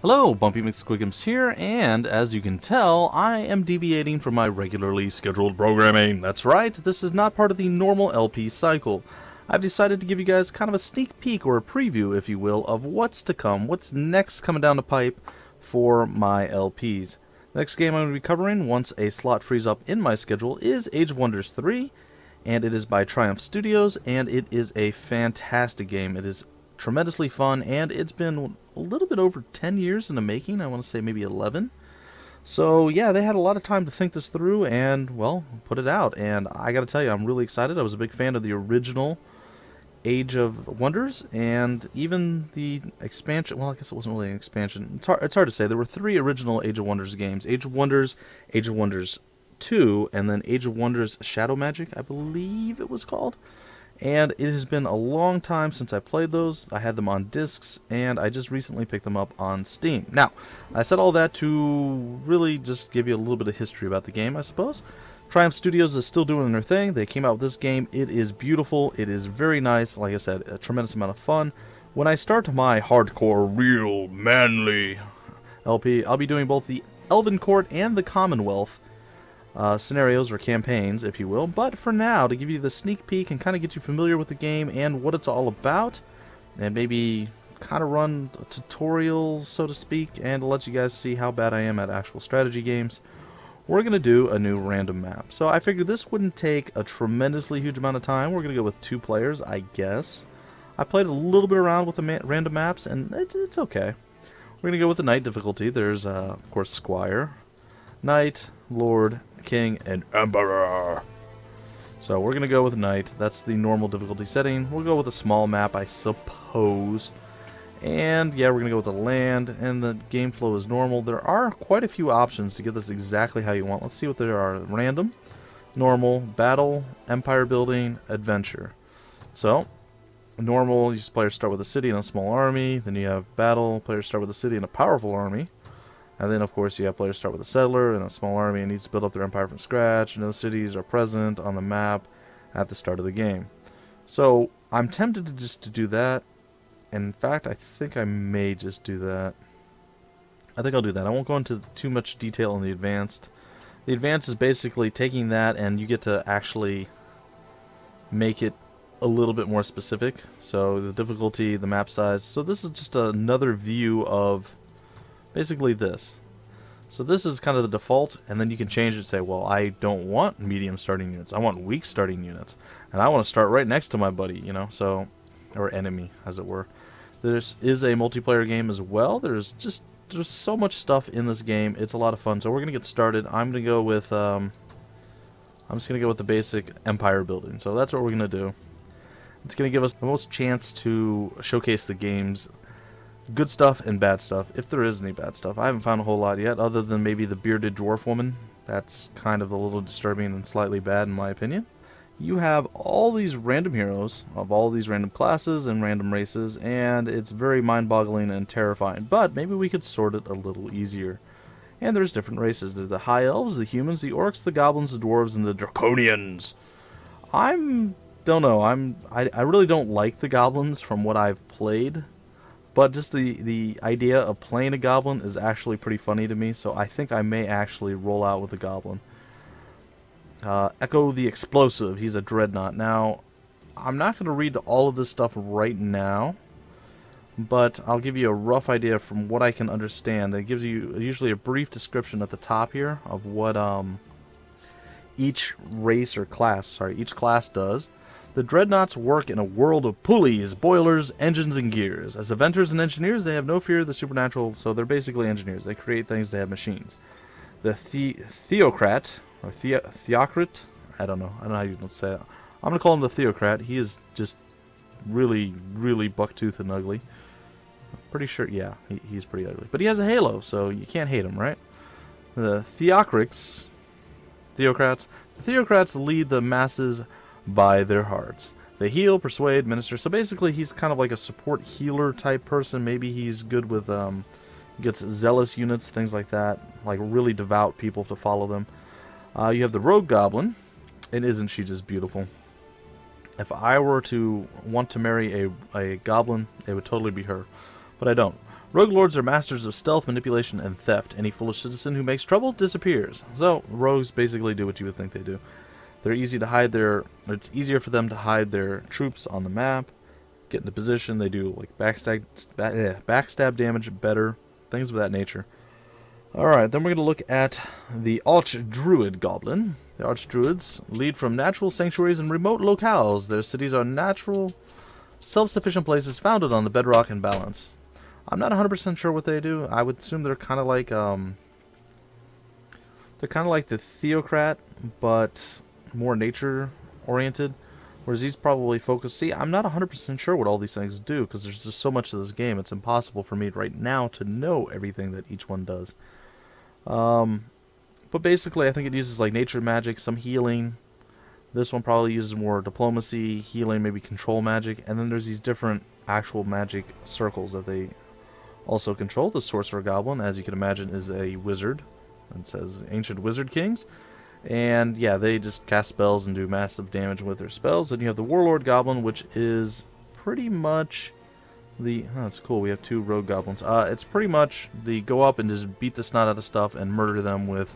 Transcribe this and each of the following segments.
Hello, Bumpy McSquigums here, and as you can tell, I am deviating from my regularly scheduled programming. That's right, this is not part of the normal LP cycle. I've decided to give you guys kind of a sneak peek, or a preview, if you will, of what's to come, what's next coming down the pipe for my LPs. The next game I'm going to be covering, once a slot frees up in my schedule, is Age of Wonders 3, and it is by Triumph Studios, and it is a fantastic game. It is tremendously fun, and it's been a little bit over 10 years in the making. I want to say maybe 11. So yeah, they had a lot of time to think this through and, well, put it out. And I gotta tell you, I'm really excited. I was a big fan of the original Age of Wonders, and even the expansion. Well, I guess it wasn't really an expansion. It's hard to say. There were 3 original Age of Wonders games: Age of Wonders 2, and then Age of Wonders Shadow Magic, I believe it was called. And it has been a long time since I played those. I had them on discs, and I just recently picked them up on Steam. Now, I said all that to really just give you a little bit of history about the game, I suppose. Triumph Studios is still doing their thing. They came out with this game. It is beautiful. It is very nice. Like I said, a tremendous amount of fun. When I start my hardcore, real, manly LP, I'll be doing both the Elven Court and the Commonwealth scenarios or campaigns, if you will. But for now, to give you the sneak peek and kind of get you familiar with the game and what it's all about, and maybe kind of run a tutorial, so to speak, and to let you guys see how bad I am at actual strategy games, we're going to do a new random map. So I figured this wouldn't take a tremendously huge amount of time. We're going to go with 2 players, I guess. I played a little bit around with the random maps, and it's okay. We're going to go with the Knight difficulty. There's, of course, Squire, Knight, Lord, King, and Emperor. So we're going to go with Knight. That's the normal difficulty setting. We'll go with a small map, I suppose. And yeah, we're going to go with the land, and the game flow is normal. There are quite a few options to get this exactly how you want. Let's see what there are. Random, normal, battle, empire building, adventure. So, normal, players start with a city and a small army. Then you have battle, players start with a city and a powerful army. And then, of course, you have players start with a settler and a small army and needs to build up their empire from scratch. No cities are present on the map at the start of the game. So, I'm tempted to just do that. And in fact, I think I may just do that. I think I'll do that. I won't go into too much detail in the advanced. The advanced is basically taking that and you get to actually make it a little bit more specific. So, the difficulty, the map size. So, this is just another view of basically this. So this is kind of the default, and then you can change it and say, well, I don't want medium starting units. I want weak starting units. And I want to start right next to my buddy, you know, so, or enemy, as it were. There is a multiplayer game as well. There's so much stuff in this game. It's a lot of fun. So we're going to get started. I'm going to go with, I'm just going to go with the basic empire building. So that's what we're going to do. It's going to give us the most chance to showcase the game's good stuff and bad stuff, if there is any bad stuff. I haven't found a whole lot yet, other than maybe the bearded dwarf woman. That's kind of a little disturbing and slightly bad in my opinion. You have all these random heroes of all these random classes and random races, and it's very mind-boggling and terrifying. But maybe we could sort it a little easier. And there's different races. There's the high elves, the humans, the orcs, the goblins, the dwarves, and the draconians. I really don't like the goblins from what I've played. But just the idea of playing a goblin is actually pretty funny to me, so I think I may actually roll out with a goblin. Echo the Explosive, he's a dreadnought. Now, I'm not going to read all of this stuff right now, but I'll give you a rough idea from what I can understand. It gives you usually a brief description at the top here of what each class does. The dreadnoughts work in a world of pulleys, boilers, engines, and gears. As inventors and engineers, they have no fear of the supernatural, so they're basically engineers. They create things, they have machines. The Theocrat, or Theocrat, I don't know how you say it. I'm going to call him the Theocrat. He is just really, really bucktooth and ugly. I'm pretty sure, yeah, he's pretty ugly. But he has a halo, so you can't hate him, right? The Theocrats lead the masses by their hearts. They heal, persuade, minister. So basically he's kind of like a support healer type person. Maybe he's good with gets zealous units, things like that, like really devout people to follow them. You have the rogue goblin, and isn't she just beautiful? If I were to want to marry a goblin, it would totally be her, but I don't. Rogue lords are masters of stealth, manipulation, and theft. Any foolish citizen who makes trouble disappears. So, rogues basically do what you would think they do. They're easy to hide it's easier for them to hide their troops on the map, get into position. They do like backstab damage better, things of that nature. Alright, then we're going to look at the Archdruid Goblin. The Archdruids lead from natural sanctuaries and remote locales. Their cities are natural, self-sufficient places founded on the bedrock and balance. I'm not 100% sure what they do. I would assume they're kind of like the Theocrat, but more nature-oriented. Whereas he's probably focused... See, I'm not 100% sure what all these things do, because there's just so much of this game. It's impossible for me right now to know everything that each one does. But basically, I think it uses like nature magic, some healing. This one probably uses more diplomacy, healing, maybe control magic. And then there's these different actual magic circles that they also control. The Sorcerer Goblin, as you can imagine, is a wizard. It says Ancient Wizard Kings. And yeah, they just cast spells and do massive damage with their spells. And you have the Warlord Goblin, which is pretty much the... Oh, that's cool, we have 2 rogue goblins. It's pretty much the go up and just beat the snot out of stuff and murder them with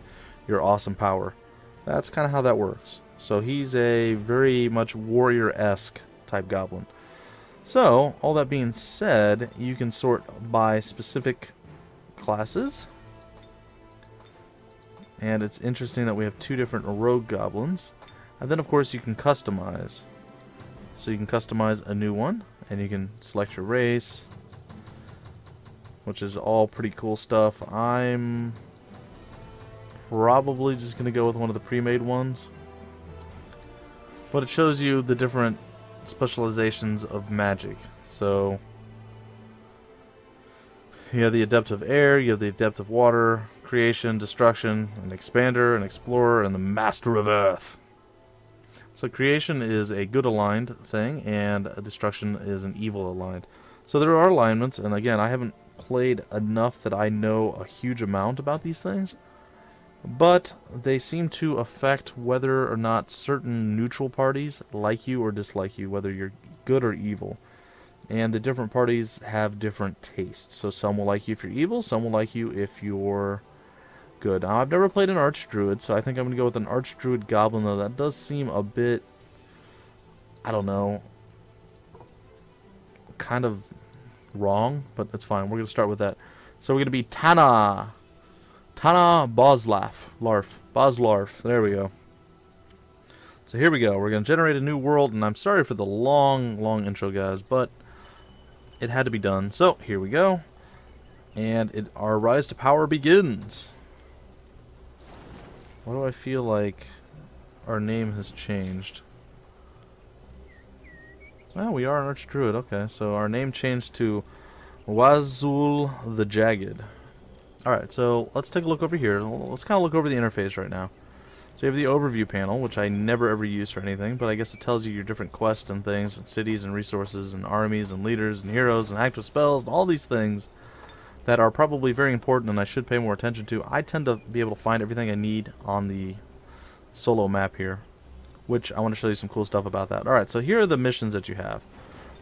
your awesome power. That's kind of how that works. So he's a very much warrior-esque type goblin. So, all that being said, you can sort by specific classes. And it's interesting that we have 2 different rogue goblins. And then of course you can customize. So you can customize a new one, and you can select your race, which is all pretty cool stuff. I'm probably just going to go with one of the pre-made ones. But it shows you the different specializations of magic. So you have the Adept of Air, you have the Adept of Water, Creation, Destruction, an Expander, an Explorer, and the Master of Earth. So Creation is a good aligned thing, and Destruction is an evil aligned. So there are alignments, and again, I haven't played enough that I know a huge amount about these things, but they seem to affect whether or not certain neutral parties like you or dislike you, whether you're good or evil. And the different parties have different tastes. So some will like you if you're evil, some will like you if you're good. Now, I've never played an Archdruid, so I think I'm going to go with an Archdruid Goblin, though that does seem a bit, I don't know, kind of wrong, but that's fine. We're going to start with that. So we're going to be Tana Boslarf. There we go. So here we go. We're going to generate a new world, and I'm sorry for the long intro, guys, but it had to be done. So here we go. And our rise to power begins. Why do I feel like our name has changed? Well, we are an Archdruid. Okay, so our name changed to Wazul the Jagged. Alright, so let's take a look over here. Let's kind of look over the interface right now. So you have the overview panel, which I never ever use for anything, but I guess it tells you your different quests and things, and cities and resources, and armies and leaders and heroes and active spells, and all these things that are probably very important and I should pay more attention to. I tend to be able to find everything I need on the solo map here, which I want to show you some cool stuff about that. Alright, so here are the missions that you have.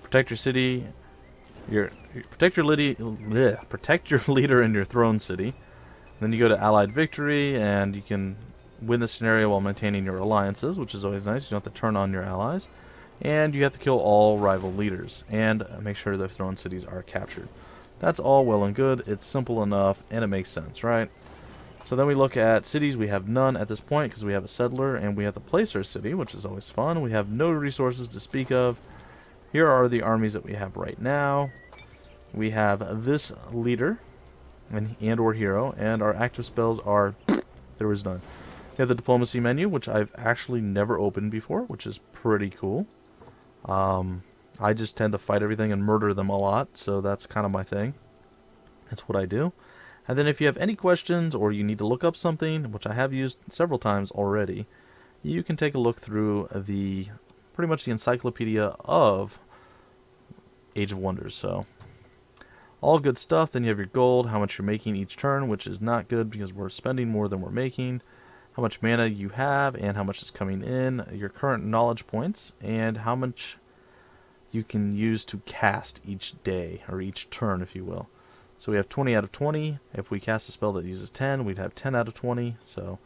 Protect your city, protect your leader in your throne city. Then you go to Allied Victory, and you can win the scenario while maintaining your alliances, which is always nice. You don't have to turn on your allies. And you have to kill all rival leaders, and make sure their throne cities are captured. That's all well and good. It's simple enough, and it makes sense, right? So then we look at cities. We have none at this point because we have a settler, and we have to place our city, which is always fun. We have no resources to speak of. Here are the armies that we have right now. We have this leader and or hero, and our active spells are there is none. We have the diplomacy menu, which I've actually never opened before, which is pretty cool. I just tend to fight everything and murder them a lot, so that's kind of my thing. That's what I do. And then if you have any questions or you need to look up something, which I have used several times already, you can take a look through the pretty much the encyclopedia of Age of Wonders. So all good stuff. Then you have your gold, how much you're making each turn, which is not good because we're spending more than we're making, how much mana you have and how much is coming in, your current knowledge points, and how much you can use to cast each day, or each turn if you will. So we have 20 out of 20. If we cast a spell that uses 10, we'd have 10 out of 20. So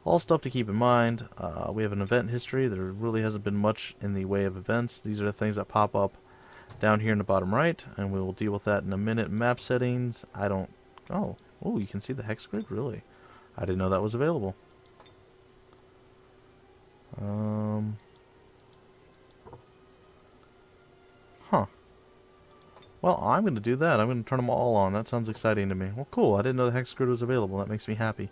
all stuff to keep in mind. We have an event history. There really hasn't been much in the way of events. These are the things that pop up down here in the bottom right, and we will deal with that in a minute. Map settings. Oh, you can see the hex grid? Really? I didn't know that was available. Well, I'm going to do that. I'm going to turn them all on. That sounds exciting to me. Well, cool. I didn't know the hex grid was available. That makes me happy.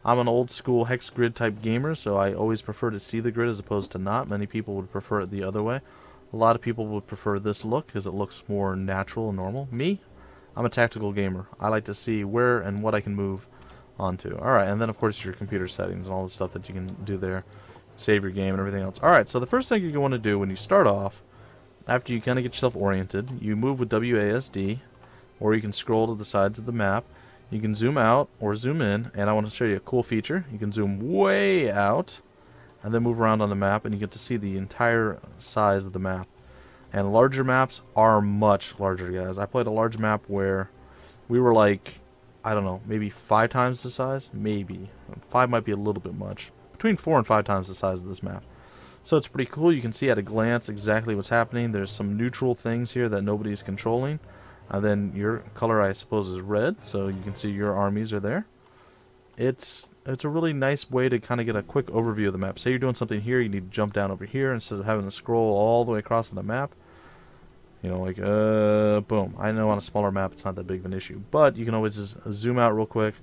I'm an old school hex grid type gamer, so I always prefer to see the grid as opposed to not. Many people would prefer it the other way. A lot of people would prefer this look because it looks more natural and normal. Me, I'm a tactical gamer. I like to see where and what I can move onto. Alright, and then of course your computer settings and all the stuff that you can do there. Save your game and everything else. Alright, so the first thing you want to do when you start off, after you kind of get yourself oriented, you move with WASD, or you can scroll to the sides of the map. You can zoom out or zoom in, and I want to show you a cool feature. You can zoom way out and then move around on the map, and you get to see the entire size of the map. And larger maps are much larger, guys. I played a large map where we were like, I don't know, maybe 5 times the size? Maybe. 5 might be a little bit much. Between 4 and 5 times the size of this map. So it's pretty cool. You can see at a glance exactly what's happening. There's some neutral things here that nobody's controlling. And then your color, I suppose, is red, so you can see your armies are there. It's a really nice way to kind of get a quick overview of the map. Say you're doing something here, you need to jump down over here instead of having to scroll all the way across the map. You know, like, boom. I know on a smaller map it's not that big of an issue, but you can always just zoom out real quick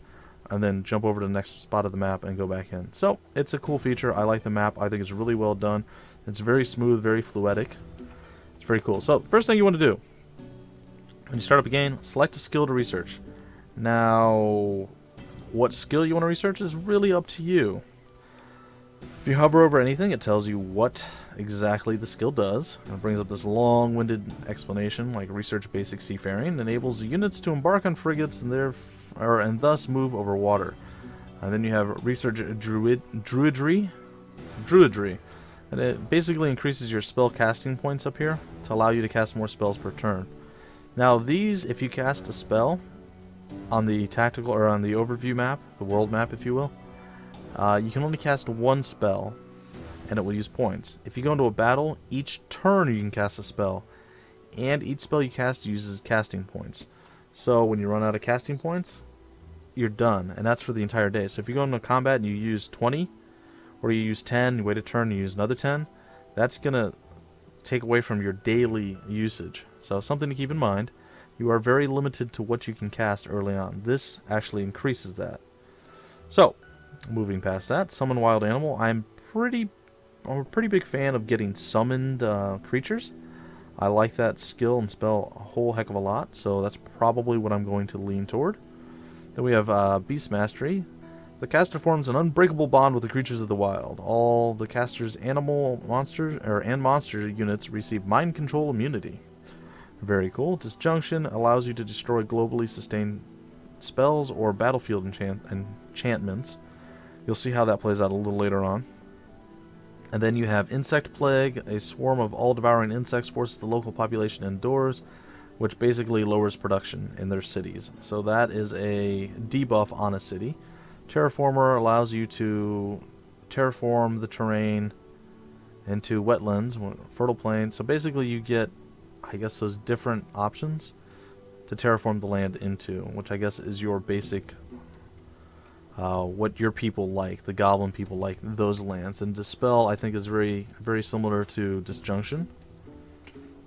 and then jump over to the next spot of the map and go back in. So, it's a cool feature. I like the map. I think it's really well done. It's very smooth, very fluidic. It's very cool. So, first thing you want to do, when you start up a game, select a skill to research. Now, what skill you want to research is really up to you. If you hover over anything, it tells you what exactly the skill does. It brings up this long-winded explanation, like research basic seafaring, enables units to embark on frigates and thus move over water. And then you have research druidry, and it basically increases your spell casting points up here to allow you to cast more spells per turn. Now these, if you cast a spell on the tactical or on the overview map, the world map if you will, you can only cast one spell and it will use points. If you go into a battle, each turn you can cast a spell, and each spell you cast uses casting points. So when you run out of casting points, you're done, and that's for the entire day. So if you go into combat and you use 20, or you use 10, you wait a turn and you use another 10, that's going to take away from your daily usage. So something to keep in mind, you are very limited to what you can cast early on. This actually increases that. So, moving past that, summon wild animal. I'm a pretty big fan of getting summoned creatures. I like that skill and spell a whole heck of a lot, so that's probably what I'm going to lean toward. Then we have Beast Mastery. The caster forms an unbreakable bond with the creatures of the wild. All the caster's monster units receive mind control immunity. Very cool. Disjunction allows you to destroy globally sustained spells or battlefield enchantments. You'll see how that plays out a little later on. And then you have Insect Plague. A swarm of all-devouring insects forces the local population indoors, which basically lowers production in their cities. So that is a debuff on a city. Terraformer allows you to terraform the terrain into wetlands, fertile plains. So basically you get, I guess, those different options to terraform the land into, which I guess is your basic, what your people like, the Goblin people like those lands. And Dispel, I think, is very, very similar to Disjunction,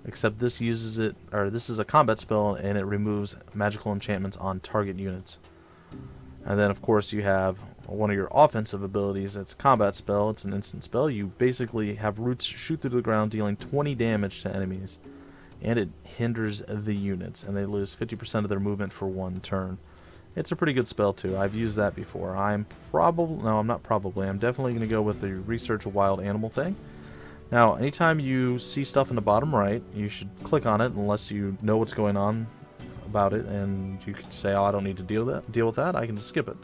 except this uses it, or this is a combat spell, and it removes magical enchantments on target units. And then, of course, you have one of your offensive abilities. It's combat spell. It's an instant spell. You basically have roots shoot through the ground, dealing 20 damage to enemies, and it hinders the units, and they lose 50% of their movement for one turn. It's a pretty good spell too. I've used that before. I'm definitely going to go with the research a wild animal thing. Now, anytime you see stuff in the bottom right, you should click on it unless you know what's going on about it, and you can say, oh, I don't need to deal with that. I can just skip it.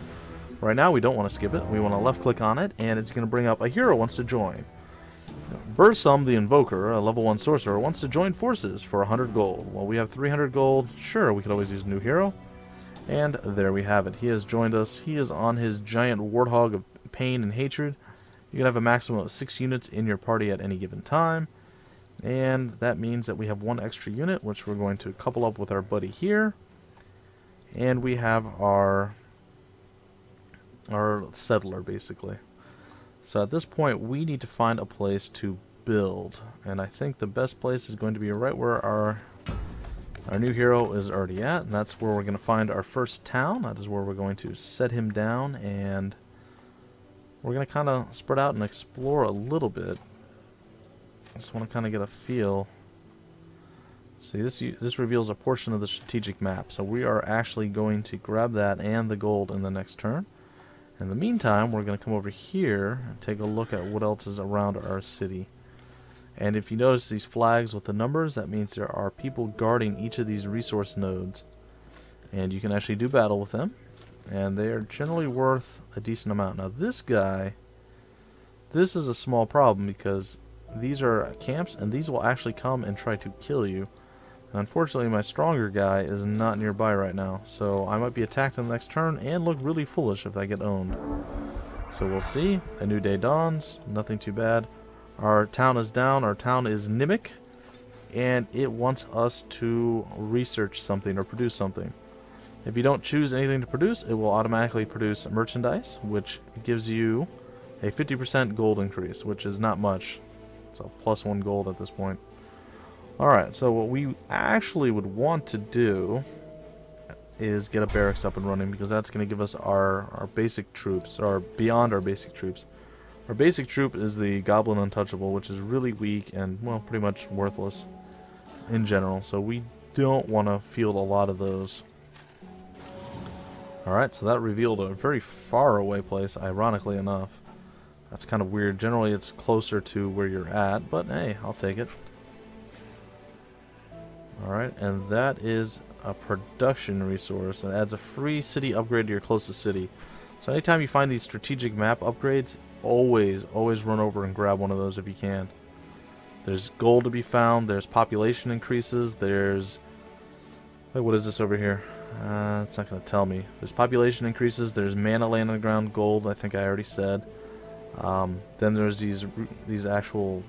Right now, we don't want to skip it. We want to left click on it, and it's going to bring up a hero wants to join. Bursum the Invoker, a level 1 sorcerer, wants to join forces for 100 gold. Well, we have 300 gold. Sure, we could always use a new hero. And there we have it. He has joined us. He is on his giant warthog of pain and hatred. You can have a maximum of 6 units in your party at any given time. And that means that we have 1 extra unit, which we're going to couple up with our buddy here. And we have our settler, basically. So at this point, we need to find a place to build. And I think the best place is going to be right where our new hero is already at, and that's where we're going to find our first town. That is where we're going to set him down, and we're going to kind of spread out and explore a little bit. I just want to kind of get a feel. See, this reveals a portion of the strategic map, so we are actually going to grab that and the gold in the next turn. In the meantime, we're going to come over here and take a look at what else is around our city. And if you notice these flags with the numbers, that means there are people guarding each of these resource nodes. And you can actually do battle with them. And they are generally worth a decent amount. Now this guy, this is a small problem because these are camps and these will actually come and try to kill you. And unfortunately my stronger guy is not nearby right now. So I might be attacked in the next turn and look really foolish if I get owned. So we'll see. A new day dawns. Nothing too bad. Our town is down. Our town is Nimic, and it wants us to research something or produce something. If you don't choose anything to produce, it will automatically produce merchandise, which gives you a 50% gold increase, which is not much. So +1 gold at this point. Alright, so what we actually would want to do is get a barracks up and running, because that's going to give us our basic troops, or beyond our basic troops. Our basic troop is the Goblin Untouchable, which is really weak and, well, pretty much worthless in general. So we don't want to field a lot of those. Alright, so that revealed a very far away place, ironically enough. That's kind of weird. Generally it's closer to where you're at, but hey, I'll take it. Alright, and that is a production resource. It adds a free city upgrade to your closest city. So anytime you find these strategic map upgrades, always run over and grab one of those if you can. There's gold to be found, there's population increases, there's... Wait, what is this over here? It's not going to tell me. There's population increases, there's mana laying on the ground, gold, I think I already said. Then there's these actual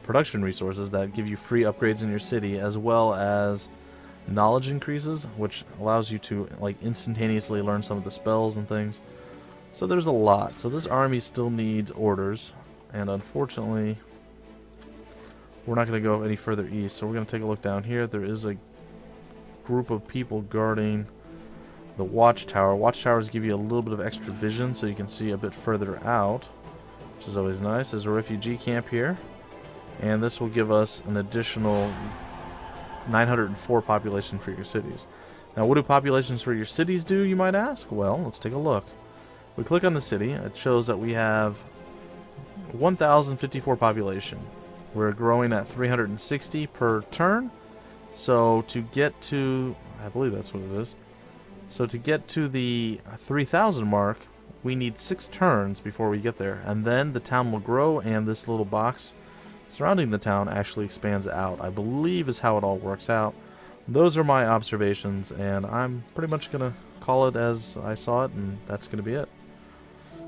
production resources that give you free upgrades in your city, as well as knowledge increases, which allows you to like instantaneously learn some of the spells and things. So there's a lot. So this army still needs orders, and unfortunately we're not going to go any further east. So we're going to take a look down here. There is a group of people guarding the watchtower. Watchtowers give you a little bit of extra vision, so you can see a bit further out, which is always nice. There's a refugee camp here, and this will give us an additional 904 population for your cities. Now, what do populations for your cities do, you might ask? Well, let's take a look. We click on the city. It shows that we have 1,054 population. We're growing at 360 per turn. So to get to, I believe that's what it is. So to get to the 3,000 mark, we need 6 turns before we get there. And then the town will grow, and this little box surrounding the town actually expands out, I believe is how it all works out. Those are my observations, and I'm pretty much going to call it as I saw it, and that's going to be it.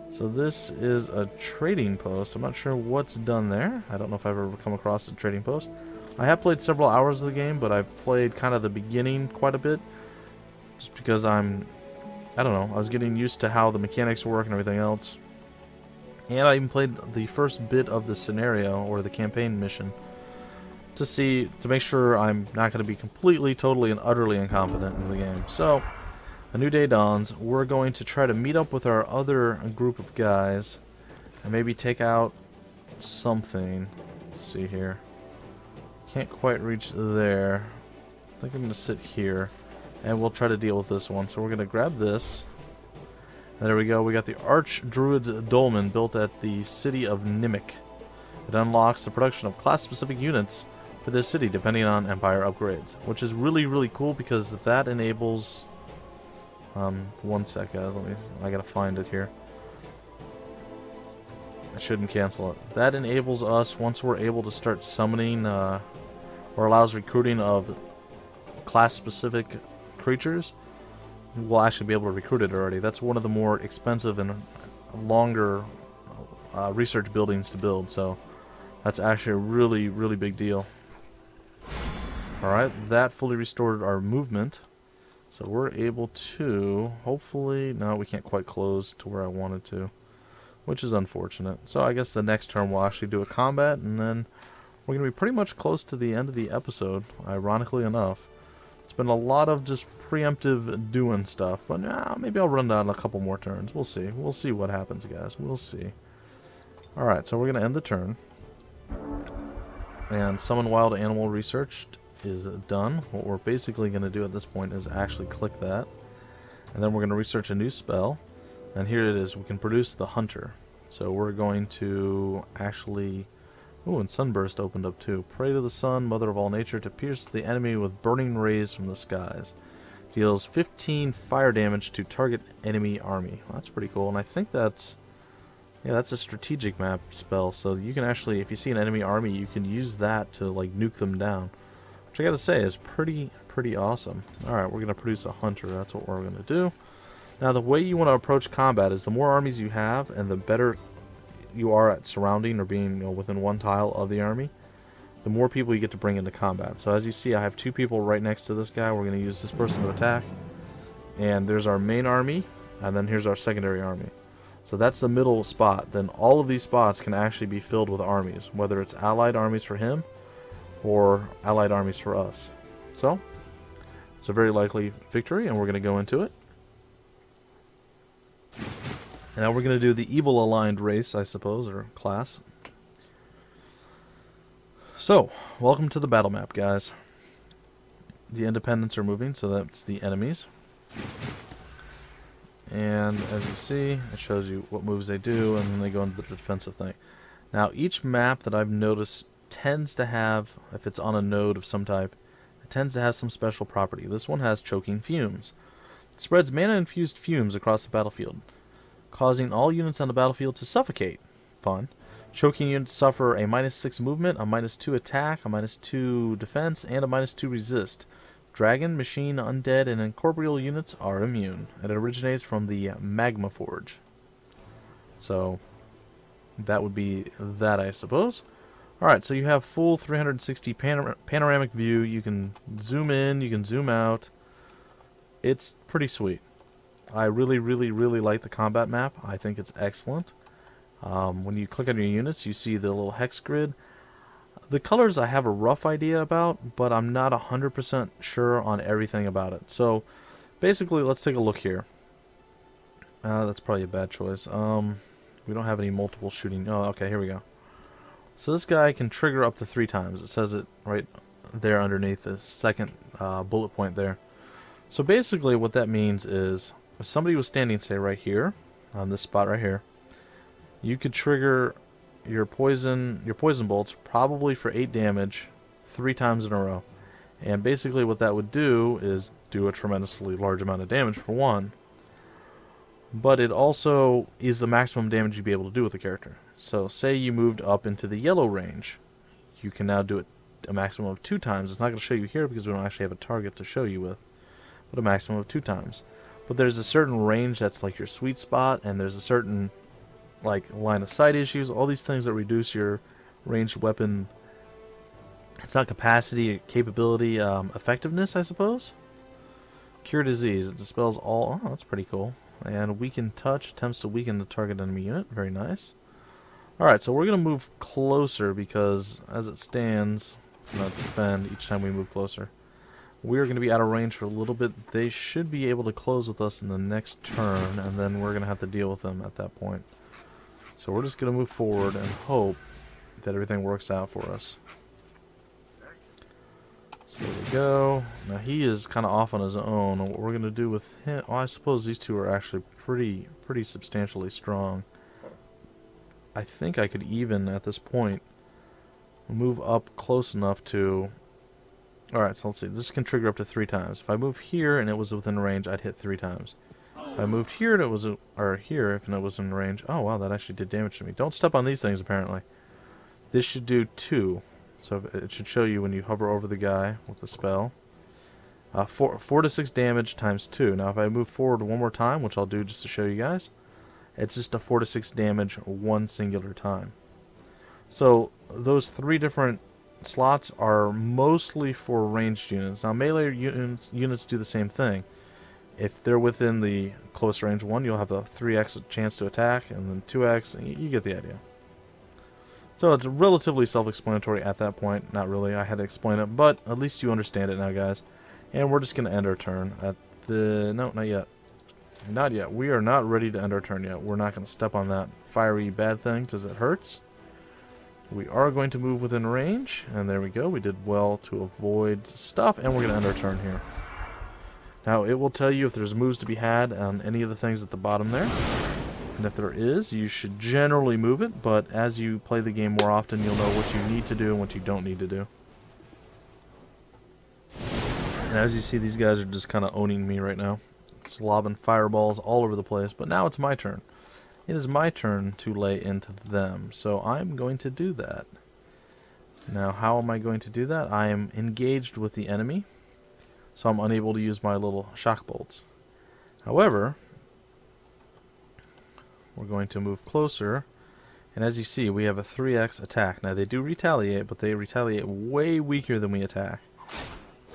So this is a trading post. I'm not sure what's done there. I don't know if I've ever come across a trading post. I have played several hours of the game, but I've played kind of the beginning quite a bit, just because I don't know, I was getting used to how the mechanics work and everything else. And I even played the first bit of the scenario, or the campaign mission, to make sure I'm not going to be completely, totally, and utterly incompetent in the game. So, a new day dawns. We're going to try to meet up with our other group of guys, and maybe take out something. Let's see here. Can't quite reach there. I think I'm going to sit here, and we'll try to deal with this one. So we're going to grab this. And there we go. We got the Archdruid Dolman built at the city of Nimic. It unlocks the production of class-specific units for this city, depending on Empire upgrades, which is really, really cool, because that enables... one sec, guys. I gotta find it here. I shouldn't cancel it. That enables us, once we're able to start summoning, or allows recruiting of class-specific creatures, we'll actually be able to recruit it already. That's one of the more expensive and longer research buildings to build, so that's actually a really, really big deal. Alright, that fully restored our movement. So we're able to, hopefully, no, we can't quite close to where I wanted to, which is unfortunate. So I guess the next turn we'll actually do a combat, and then we're going to be pretty much close to the end of the episode, ironically enough. It's been a lot of just preemptive doing stuff, but maybe I'll run down a couple more turns. We'll see. We'll see what happens, guys. We'll see. Alright, so we're going to end the turn. And Summon Wild Animal Research is done. What we're basically going to do at this point is actually click that. And then we're going to research a new spell. And here it is. We can produce the Hunter. So we're going to actually... Ooh, and Sunburst opened up too. Pray to the sun, mother of all nature, to pierce the enemy with burning rays from the skies. Deals 15 fire damage to target enemy army. Well, that's pretty cool. And I think that's... Yeah, that's a strategic map spell. So you can actually, if you see an enemy army, you can use that to like nuke them down. Which I gotta say is pretty awesome. Alright, we're gonna produce a hunter. That's what we're gonna do. Now the way you want to approach combat is the more armies you have and the better you are at surrounding or being within one tile of the army, the more people you get to bring into combat. So as you see, I have 2 people right next to this guy. We're gonna use this person to attack. And there's our main army, and then here's our secondary army. So that's the middle spot. Then all of these spots can actually be filled with armies, whether it's allied armies for him or allied armies for us. So it's a very likely victory, and we're going to go into it. And now we're going to do the evil aligned race, I suppose, or class. So, welcome to the battle map, guys. The independents are moving, so that's the enemies. And as you see, it shows you what moves they do, and then they go into the defensive thing. Now, each map that I've noticed tends to have, if it's on a node of some type, it tends to have some special property. This one has choking fumes. It spreads mana-infused fumes across the battlefield, causing all units on the battlefield to suffocate. Fun. Choking units suffer a -6 movement, a -2 attack, a -2 defense, and a -2 resist. Dragon, machine, undead, and incorporeal units are immune. It originates from the Magma Forge. So, that would be that, I suppose. Alright, so you have full 360 panoramic view. You can zoom in, you can zoom out. It's pretty sweet. I really like the combat map. I think it's excellent. When you click on your units, you see the little hex grid. The colors I have a rough idea about, but I'm not 100% sure on everything about it. So, basically, let's take a look here. That's probably a bad choice. We don't have any multiple shooting. Oh, okay, here we go. So this guy can trigger up to 3 times. It says it right there underneath the second bullet point there. So basically what that means is, if somebody was standing, say, right here, on this spot right here, you could trigger your poison bolts probably for 8 damage 3 times in a row. And basically what that would do is do a tremendously large amount of damage for one. But it also is the maximum damage you'd be able to do with the character. So say you moved up into the yellow range, you can now do it a maximum of 2 times. It's not going to show you here because we don't actually have a target to show you with, but a maximum of 2 times. But there's a certain range that's like your sweet spot, and there's a certain like line of sight issues, all these things that reduce your ranged weapon, it's not capacity, capability, effectiveness, I suppose. Cure disease, it dispels all, oh, that's pretty cool. And weaken touch, attempts to weaken the target enemy unit, very nice. Alright, so we're going to move closer because as it stands, not defend each time we move closer. We're going to be out of range for a little bit. They should be able to close with us in the next turn, and then we're going to have to deal with them at that point. So we're just going to move forward and hope that everything works out for us. So there we go. Now he is kind of off on his own, and what we're going to do with him... Oh, I suppose these two are actually pretty substantially strong. I think I could even, at this point, move up close enough to... Alright, so let's see. This can trigger up to 3 times. If I move here and it was within range, I'd hit 3 times. If I moved here and it was, or here if it was in range, oh wow, that actually did damage to me. Don't step on these things apparently. This should do 2. So it should show you when you hover over the guy with the spell. 4 to 6 damage times 2. Now if I move forward one more time, which I'll do just to show you guys, it's just a 4 to 6 damage one singular time. So those 3 different slots are mostly for ranged units. Now melee units do the same thing. If they're within the close range one, you'll have a 3x chance to attack, and then 2x, and you get the idea. So it's relatively self-explanatory at that point. Not really, I had to explain it, but at least you understand it now, guys. And we're just going to end our turn at the... No, not yet. Not yet. We are not ready to end our turn yet. We're not going to step on that fiery bad thing because it hurts. We are going to move within range, and there we go. We did well to avoid stuff, and we're going to end our turn here. Now, it will tell you if there's moves to be had on any of the things at the bottom there. And if there is, you should generally move it, but as you play the game more often, you'll know what you need to do and what you don't need to do. And as you see, these guys are just kind of owning me right now. Just lobbing fireballs all over the place, but now it's my turn. It is my turn to lay into them, so I'm going to do that. Now, how am I going to do that? I am engaged with the enemy, so I'm unable to use my little shock bolts. However, we're going to move closer, and as you see, we have a 3x attack. Now, they do retaliate, but they retaliate way weaker than we attack.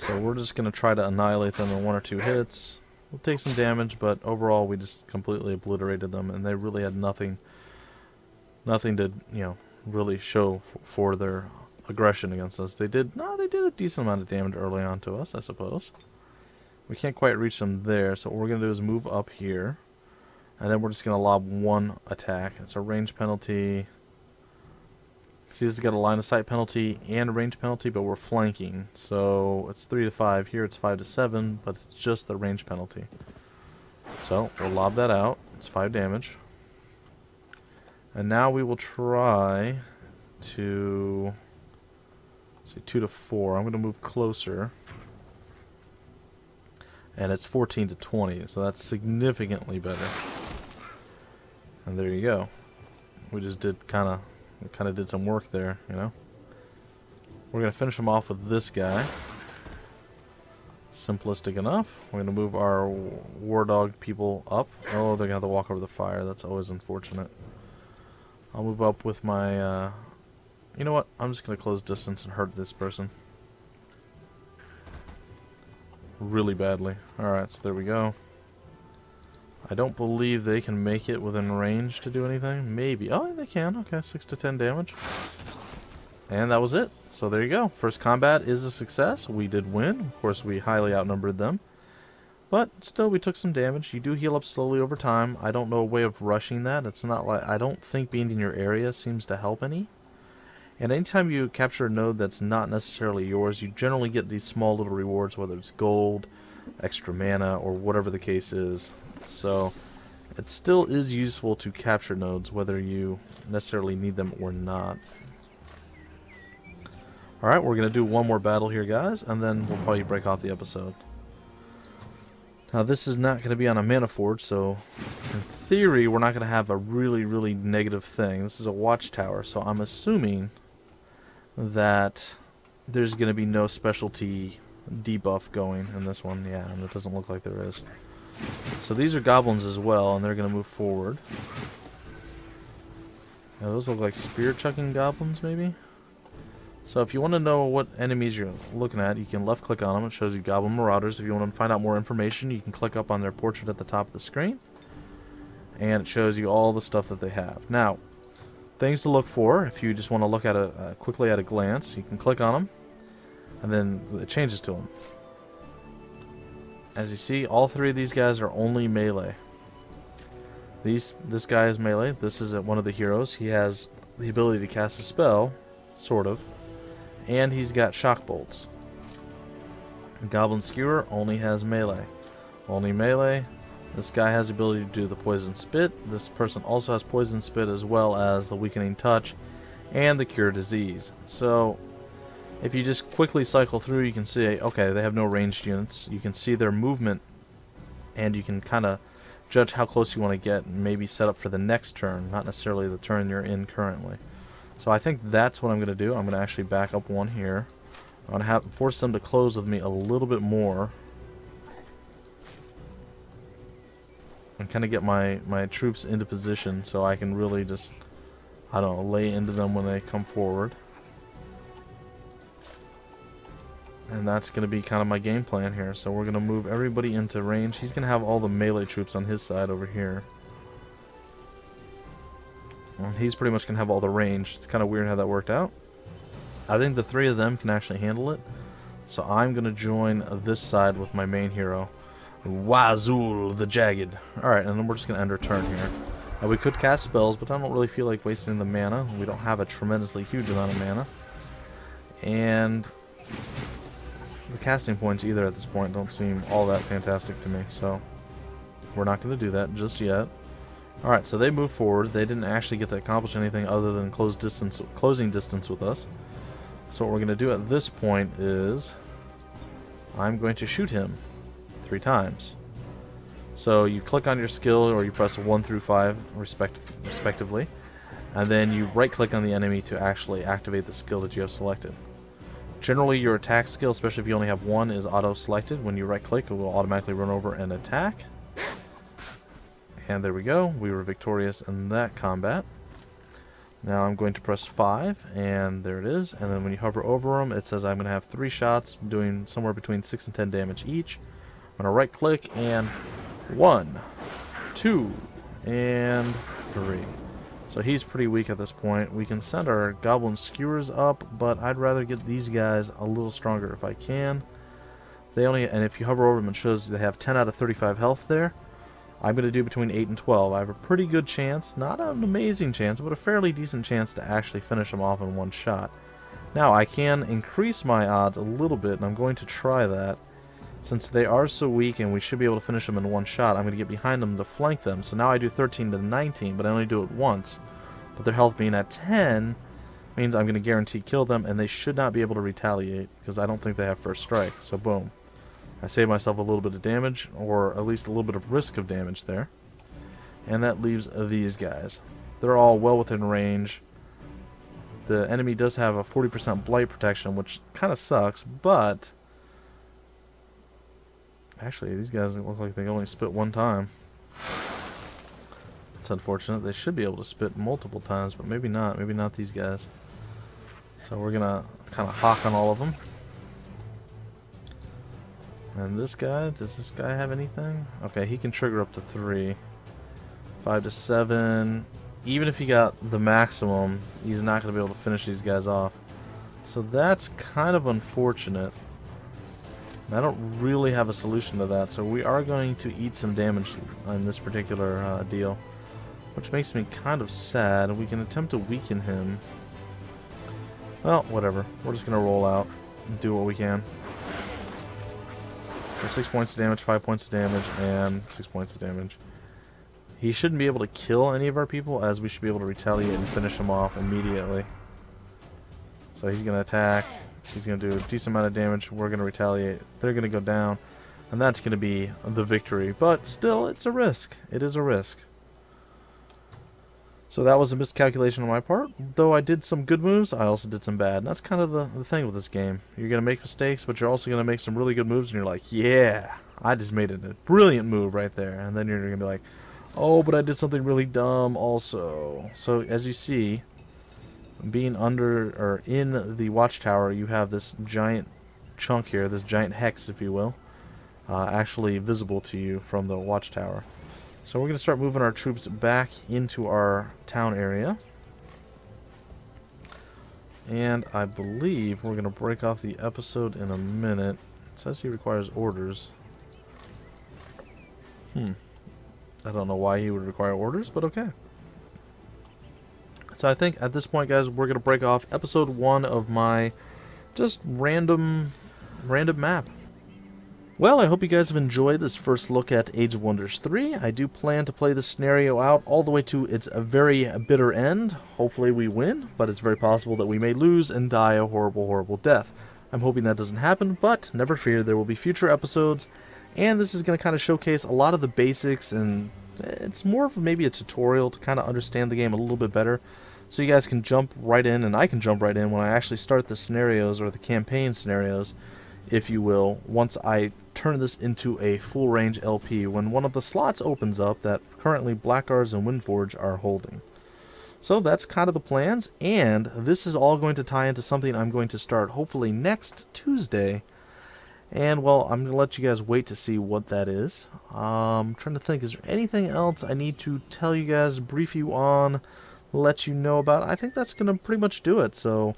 So we're just going to try to annihilate them in 1 or 2 hits. We'll take some damage, but overall we just completely obliterated them, and they really had nothing to, you know, really show for their aggression against us. They did a decent amount of damage early on to us, I suppose. We can't quite reach them there, so what we're going to do is move up here, and then we're just going to lob 1 attack. It's a range penalty. See, this has got a line of sight penalty and a range penalty, but we're flanking. So it's 3 to 5. Here it's 5 to 7, but it's just the range penalty. So we'll lob that out. It's 5 damage. And now we will try to... see, 2 to 4. I'm going to move closer. And it's 14 to 20, so that's significantly better. And there you go. We just did kind of did some work there, you know. We're going to finish him off with this guy. Simplistic enough. We're going to move our war dog people up. Oh, they're going to have to walk over the fire. That's always unfortunate. I'll move up with my... you know what? I'm just going to close distance and hurt this person. Really badly. Alright, so there we go. I don't believe they can make it within range to do anything. Maybe. Oh, they can. Okay, 6 to 10 damage. And that was it. So there you go. First combat is a success. We did win. Of course, we highly outnumbered them. But still, we took some damage. You do heal up slowly over time. I don't know a way of rushing that. It's not like... I don't think being in your area seems to help any. And anytime you capture a node that's not necessarily yours, you generally get these small little rewards, whether it's gold, extra mana, or whatever the case is. So it still is useful to capture nodes, whether you necessarily need them or not. Alright, we're going to do one more battle here, guys, and then we'll probably break off the episode. Now, this is not going to be on a mana forge, so in theory, we're not going to have a really, really negative thing. This is a watchtower, so I'm assuming that there's going to be no specialty debuff going in this one. Yeah, and it doesn't look like there is. So these are goblins as well, and they're going to move forward. Now, those look like spear-chucking goblins, maybe? So if you want to know what enemies you're looking at, you can left-click on them. It shows you Goblin Marauders. If you want to find out more information, you can click up on their portrait at the top of the screen. And it shows you all the stuff that they have. Now, things to look for, if you just want to look at it quickly at a glance, you can click on them, and then it changes to them. As you see, all 3 of these guys are only melee. This guy is melee. This is one of the heroes. He has the ability to cast a spell, sort of, and he's got shock bolts. Goblin Skewer only has melee. Only melee. This guy has the ability to do the Poison Spit. This person also has Poison Spit as well as the Weakening Touch and the Cure Disease. So if you just quickly cycle through, you can see, okay, they have no ranged units. You can see their movement, and you can kind of judge how close you want to get and maybe set up for the next turn, not necessarily the turn you're in currently. So I think that's what I'm going to do. I'm going to actually back up one here. I'm going to force them to close with me a little bit more. and kind of get my troops into position so I can really just, I don't know, lay into them when they come forward. And that's going to be kind of my game plan here. So we're going to move everybody into range. He's going to have all the melee troops on his side over here. And he's pretty much going to have all the range. It's kind of weird how that worked out. I think the three of them can actually handle it. So I'm going to join this side with my main hero, Wazul the Jagged. Alright, and then we're just going to end our turn here. Now we could cast spells, but I don't really feel like wasting the mana. We don't have a tremendously huge amount of mana. And the casting points either at this point don't seem all that fantastic to me, so we're not going to do that just yet. Alright, so they move forward. They didn't actually get to accomplish anything other than closing distance with us. So what we're going to do at this point is I'm going to shoot him 3 times. So you click on your skill, or you press 1 through 5 respectively, and then you right click on the enemy to actually activate the skill that you have selected. Generally your attack skill, especially if you only have one, is auto selected. When you right click, it will automatically run over and attack. And there we go, we were victorious in that combat. Now I'm going to press 5, and there it is, and then when you hover over them, it says I'm going to have 3 shots doing somewhere between 6 and 10 damage each. I'm going to right click, and 1, 2, and 3. So he's pretty weak at this point. We can send our Goblin Skewers up, but I'd rather get these guys a little stronger if I can. They only, and if you hover over them, it shows they have 10 out of 35 health there. I'm going to do between 8 and 12. I have a pretty good chance, not an amazing chance, but a fairly decent chance to actually finish them off in one shot. Now, I can increase my odds a little bit, and I'm going to try that. Since they are so weak and we should be able to finish them in one shot, I'm going to get behind them to flank them. So now I do 13 to 19, but I only do it once. But their health being at 10 means I'm going to guarantee kill them, and they should not be able to retaliate, because I don't think they have first strike. So boom. I save myself a little bit of damage, or at least a little bit of risk of damage there. And that leaves these guys. They're all well within range. The enemy does have a 40% blight protection, which kind of sucks, but actually these guys look like they only spit one time. It's unfortunate. They should be able to spit multiple times, but maybe not. Maybe not these guys. So we're going to kind of hawk on all of them. And this guy, does this guy have anything? Okay, he can trigger up to 3. 5 to 7. Even if he got the maximum, he's not going to be able to finish these guys off. So that's kind of unfortunate. And I don't really have a solution to that, so we are going to eat some damage on this particular deal. Which makes me kind of sad. We can attempt to weaken him. Well, whatever. We're just going to roll out and do what we can. So 6 points of damage, 5 points of damage, and 6 points of damage. He shouldn't be able to kill any of our people, as we should be able to retaliate and finish him off immediately. So he's going to attack. He's going to do a decent amount of damage. We're going to retaliate. They're going to go down. And that's going to be the victory. But still, it's a risk. It is a risk. So that was a miscalculation on my part. Though I did some good moves, I also did some bad. And that's kind of the thing with this game. You're going to make mistakes, but you're also going to make some really good moves, and you're like, yeah, I just made a brilliant move right there. And then you're going to be like, oh, but I did something really dumb also. So as you see, being under, or in the watchtower, you have this giant chunk here, this giant hex, if you will, actually visible to you from the watchtower. So we're going to start moving our troops back into our town area. And I believe we're going to break off the episode in a minute. It says he requires orders. I don't know why he would require orders, but okay. So I think at this point, guys, we're going to break off episode 1 of my just random map. Well, I hope you guys have enjoyed this first look at Age of Wonders 3. I do plan to play this scenario out all the way to its very bitter end. Hopefully we win, but it's very possible that we may lose and die a horrible, horrible death. I'm hoping that doesn't happen, but never fear, there will be future episodes, and this is going to kind of showcase a lot of the basics, and it's more of maybe a tutorial to kind of understand the game a little bit better, so you guys can jump right in, and I can jump right in when I actually start the scenarios or the campaign scenarios if you will, once I turn this into a full range LP, when one of the slots opens up that currently Blackguards and Windforge are holding. So that's kind of the plans, and this is all going to tie into something I'm going to start hopefully next Tuesday. And, well, I'm going to let you guys wait to see what that is. I'm trying to think, is there anything else I need to tell you guys, brief you on, let you know about? I think that's going to pretty much do it. So,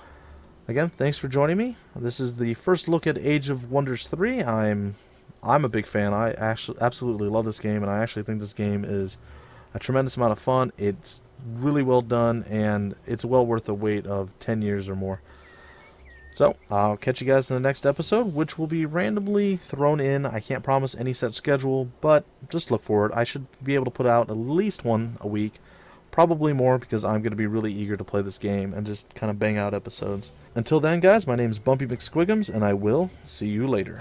again, thanks for joining me. This is the first look at Age of Wonders 3. I'm a big fan. I actually absolutely love this game, and I actually think this game is a tremendous amount of fun. It's really well done, and it's well worth the wait of 10 years or more. So, I'll catch you guys in the next episode, which will be randomly thrown in. I can't promise any set schedule, but just look for it. I should be able to put out at least one a week, probably more, because I'm going to be really eager to play this game and just kind of bang out episodes. Until then, guys, my name is Bumpy McSquigums, and I will see you later.